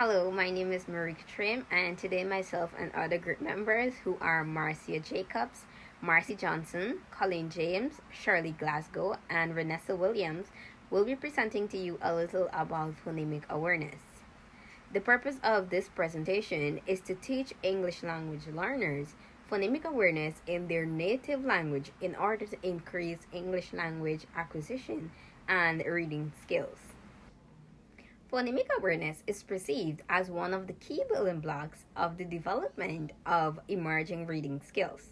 Hello, my name is Marika Trim, and today myself and other group members who are Marcia Jacobs, Marcy Johnson, Colleen James, Shirley Glasgow, and Vanessa Williams will be presenting to you a little about phonemic awareness. The purpose of this presentation is to teach English language learners phonemic awareness in their native language in order to increase English language acquisition and reading skills. Phonemic awareness is perceived as one of the key building blocks of the development of emerging reading skills.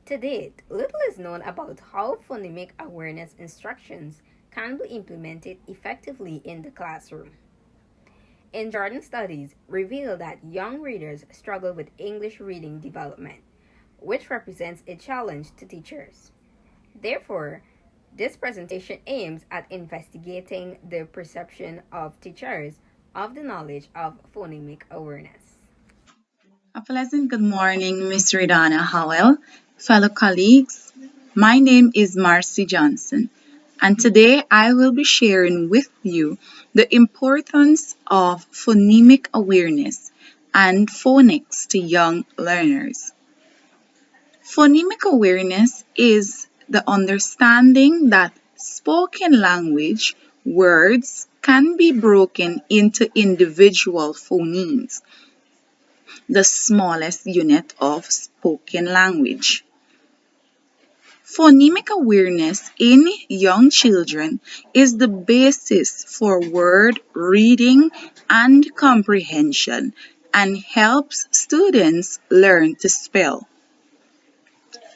To date, little is known about how phonemic awareness instructions can be implemented effectively in the classroom. In Jordan studies reveal that young readers struggle with English reading development, which represents a challenge to teachers. Therefore, this presentation aims at investigating the perception of teachers of the knowledge of phonemic awareness. A pleasant good morning, Miss Redana Howell, fellow colleagues. My name is Marcy Johnson, and today I will be sharing with you the importance of phonemic awareness and phonics to young learners. Phonemic awareness is the understanding that spoken language words can be broken into individual phonemes, the smallest unit of spoken language. Phonemic awareness in young children is the basis for word reading and comprehension and helps students learn to spell.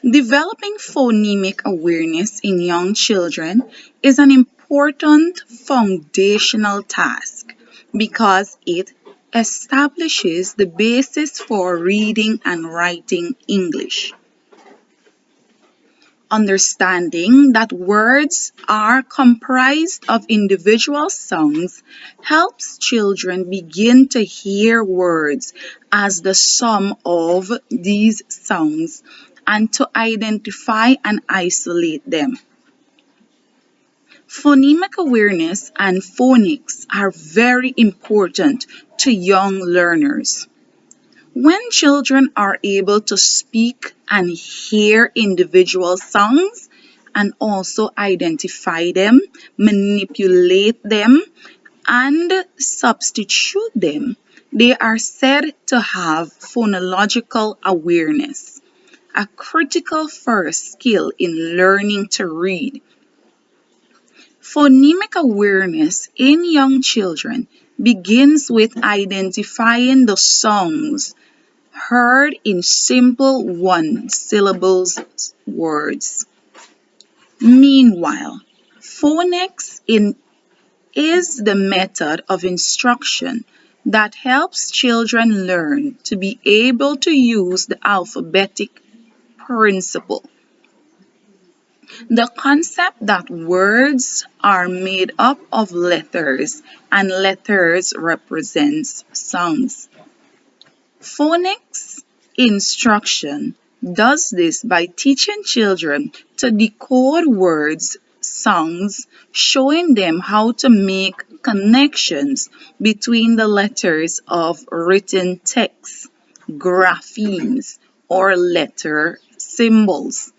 Developing phonemic awareness in young children is an important foundational task because it establishes the basis for reading and writing English. Understanding that words are comprised of individual sounds helps children begin to hear words as the sum of these sounds and to identify and isolate them. Phonemic awareness and phonics are very important to young learners. When children are able to speak and hear individual sounds and also identify them, manipulate them, and substitute them, they are said to have phonological awareness, a critical first skill in learning to read. Phonemic awareness in young children begins with identifying the sounds heard in simple one-syllable words. Meanwhile, is the method of instruction that helps children learn to be able to use the alphabetic principle. The concept that words are made up of letters and letters represents sounds. Phonics instruction does this by teaching children to decode words, sounds, showing them how to make connections between the letters of written text, graphemes, or letter symbols,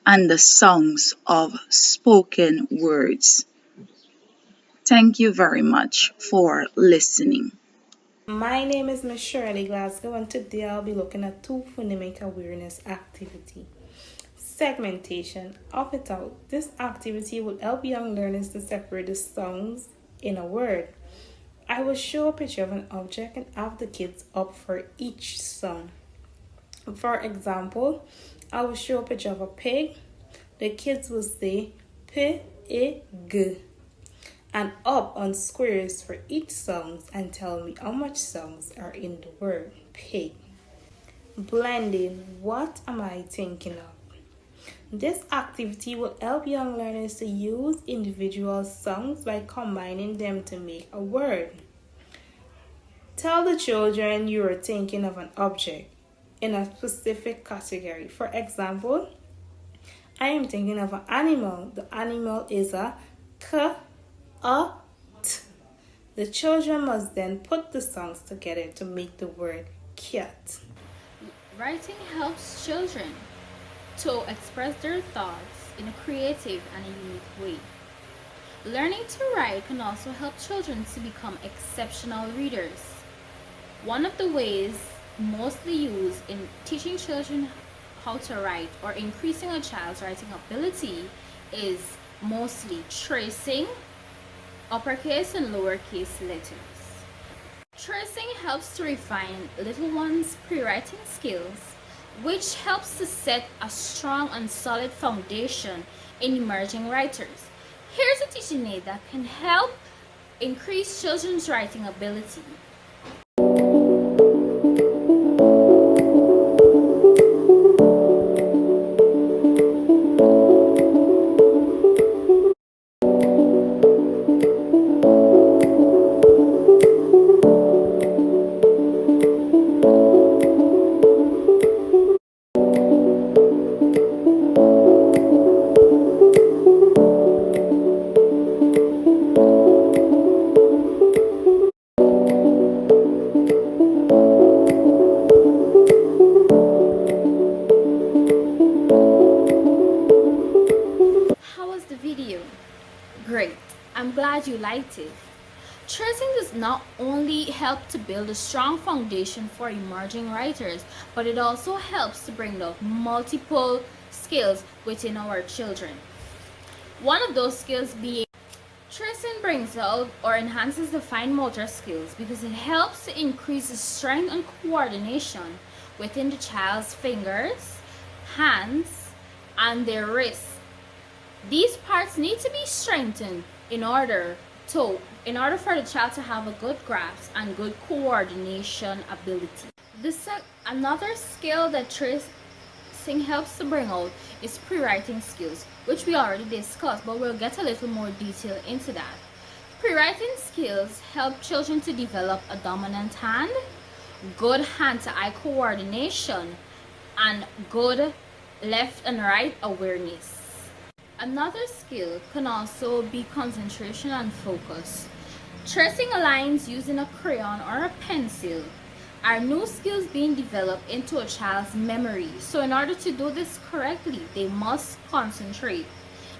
and the sounds of spoken words. Thank you very much for listening. My name is Miss Shirley Glasgow, and today I'll be looking at two phonemic awareness activity. Segmentation. Of it out. This activity will help young learners to separate the sounds in a word. I will show a picture of an object and have the kids up for each sound. For example, I will show a picture of a pig. The kids will say pig and up on squares for each sound and tell me how much sounds are in the word pig. Blending. What am I thinking of? This activity will help young learners to use individual sounds by combining them to make a word. Tell the children you are thinking of an object in a specific category. For example, I am thinking of an animal. The animal is a cat. The children must then put the songs together to make the word cat. Writing helps children to express their thoughts in a creative and a unique way. Learning to write can also help children to become exceptional readers. One of the ways mostly used in teaching children how to write or increasing a child's writing ability is mostly tracing uppercase and lowercase letters. Tracing helps to refine little ones' pre-writing skills, which helps to set a strong and solid foundation in emerging writers. Here's a teaching aid that can help increase children's writing ability. How was the video? Great. I'm glad you liked it. Tracing does not only help to build a strong foundation for emerging writers, but it also helps to bring out multiple skills within our children. One of those skills being tracing brings out or enhances the fine motor skills because it helps to increase the strength and coordination within the child's fingers, hands, and their wrists. These parts need to be strengthened in order for the child to have a good grasp and good coordination ability. Another skill that tracing helps to bring out is pre-writing skills, which we already discussed, but we'll get a little more detail into that. Pre-writing skills help children to develop a dominant hand, good hand-to-eye coordination, and good left and right awareness. Another skill can also be concentration and focus. Tracing lines using a crayon or a pencil are new skills being developed into a child's memory. So in order to do this correctly, they must concentrate.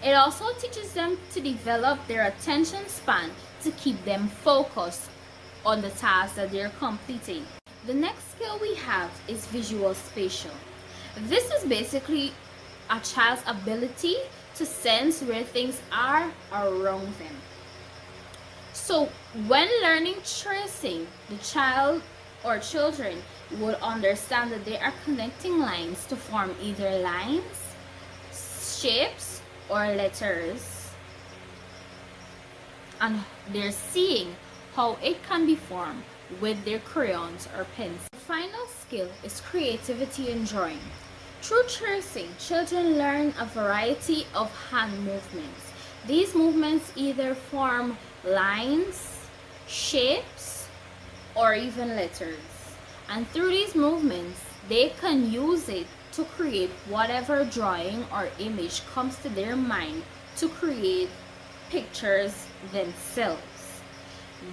It also teaches them to develop their attention span to keep them focused on the task that they're completing. The next skill we have is visual spatial. This is basically a child's ability to sense where things are around them. So when learning tracing, the child or children would understand that they are connecting lines to form either lines, shapes, or letters, and they're seeing how it can be formed with their crayons or pens. The final skill is creativity in drawing. Through tracing, children learn a variety of hand movements. These movements either form lines, shapes, or even letters. And through these movements, they can use it to create whatever drawing or image comes to their mind to create pictures themselves.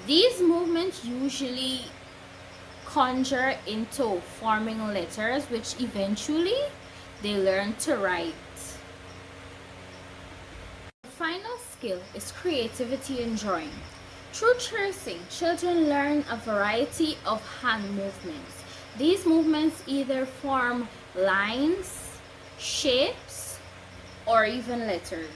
These movements usually conjure into forming letters, which eventually they learn to write. The final skill is creativity in drawing. Through tracing, children learn a variety of hand movements. These movements either form lines, shapes, or even letters.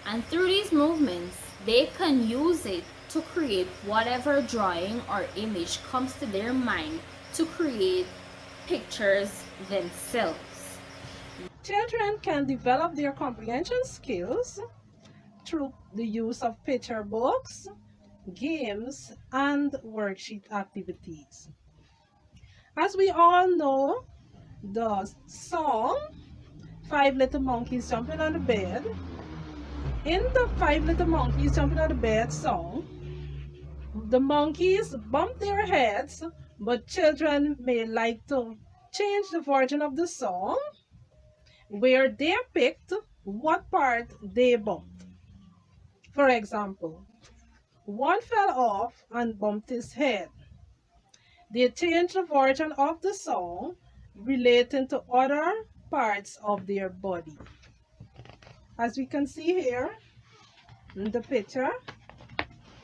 And through these movements, they can use it to create whatever drawing or image comes to their mind to create pictures themselves. Children can develop their comprehension skills through the use of picture books, games, and worksheet activities. As we all know, the song Five Little Monkeys Jumping on the Bed. In the Five Little Monkeys Jumping on the Bed song, the monkeys bump their heads, but children may like to change the version of the song where they picked what part they bumped. For example, One fell off and bumped his head. They changed the version of the song relating to other parts of their body. As we can see here in the picture,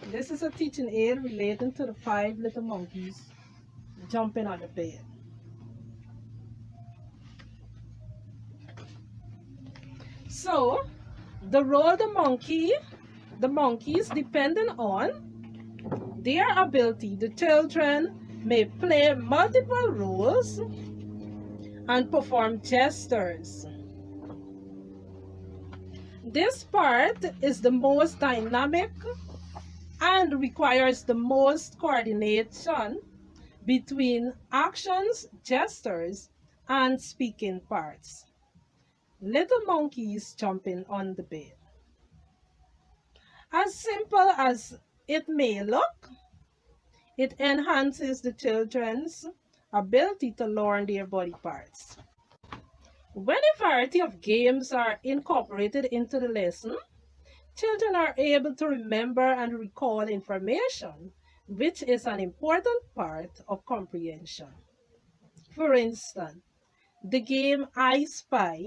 this is a teaching aid relating to the 5 little monkeys jumping on the bed. So, the role the monkeys, depending on their ability, the children may play multiple roles and perform gestures. This part is the most dynamic and requires the most coordination between actions, gestures, and speaking parts. Little monkeys jumping on the bed. As simple as it may look, it enhances the children's ability to learn their body parts. When a variety of games are incorporated into the lesson, children are able to remember and recall information, which is an important part of comprehension. For instance, the game I Spy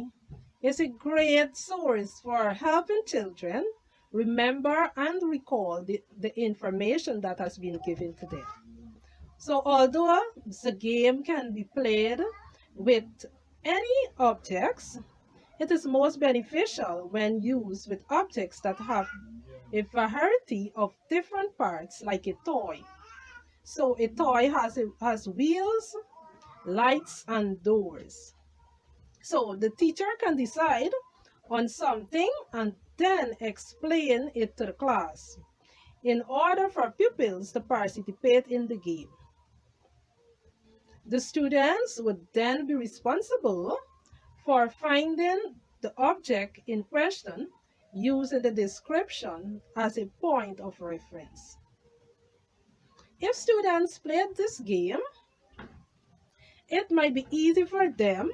is a great source for helping children remember and recall the information that has been given to them. So although the game can be played with any objects, it is most beneficial when used with objects that have a variety of different parts, like a toy. So a toy has wheels, lights, and doors. So the teacher can decide on something and then explain it to the class in order for pupils to participate in the game. The students would then be responsible for finding the object in question using the description as a point of reference. If students played this game, it might be easy for them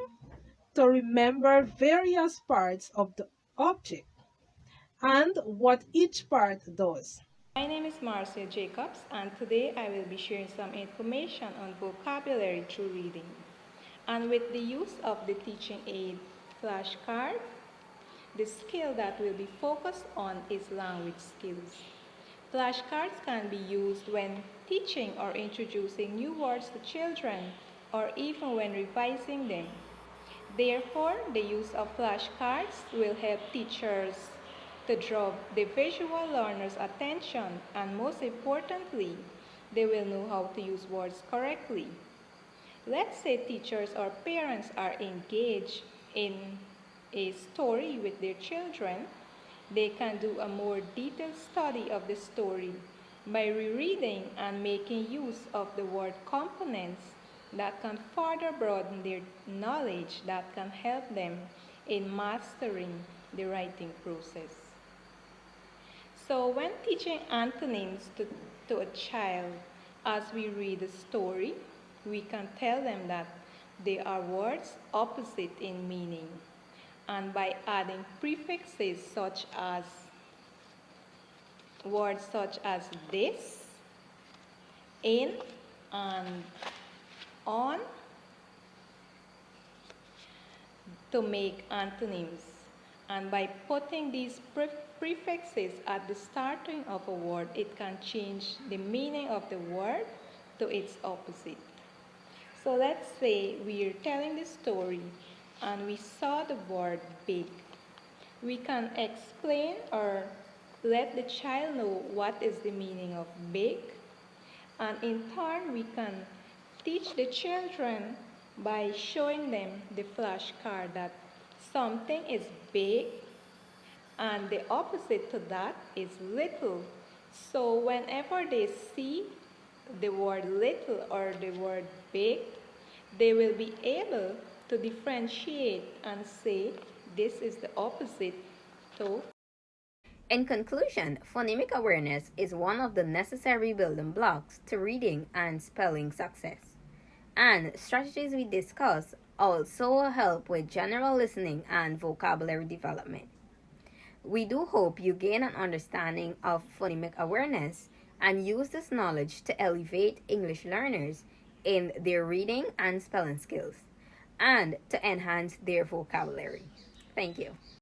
to remember various parts of the object and what each part does. My name is Marcia Jacobs, and today I will be sharing some information on vocabulary through reading. And with the use of the teaching aid flashcard, the skill that will be focused on is language skills. Flashcards can be used when teaching or introducing new words to children, or even when revising them. Therefore, the use of flashcards will help teachers to draw the visual learner's attention, and most importantly, they will know how to use words correctly. Let's say teachers or parents are engaged in a story with their children. They can do a more detailed study of the story by rereading and making use of the word components that can further broaden their knowledge, that can help them in mastering the writing process. So when teaching antonyms to a child as we read a story, we can tell them that they are words opposite in meaning. And by adding prefixes such as words such as this, in, and on, to make antonyms. And by putting these prefixes at the starting of a word, it can change the meaning of the word to its opposite. So let's say we are telling the story and we saw the word big. We can explain or let the child know what is the meaning of big, and in turn we can teach the children by showing them the flashcard that something is big and the opposite to that is little. So whenever they see the word little or the word big, they will be able to differentiate and say this is the opposite to. In conclusion, phonemic awareness is one of the necessary building blocks to reading and spelling success. And strategies we discuss also help with general listening and vocabulary development. We do hope you gain an understanding of phonemic awareness and use this knowledge to elevate English learners in their reading and spelling skills and to enhance their vocabulary. Thank you.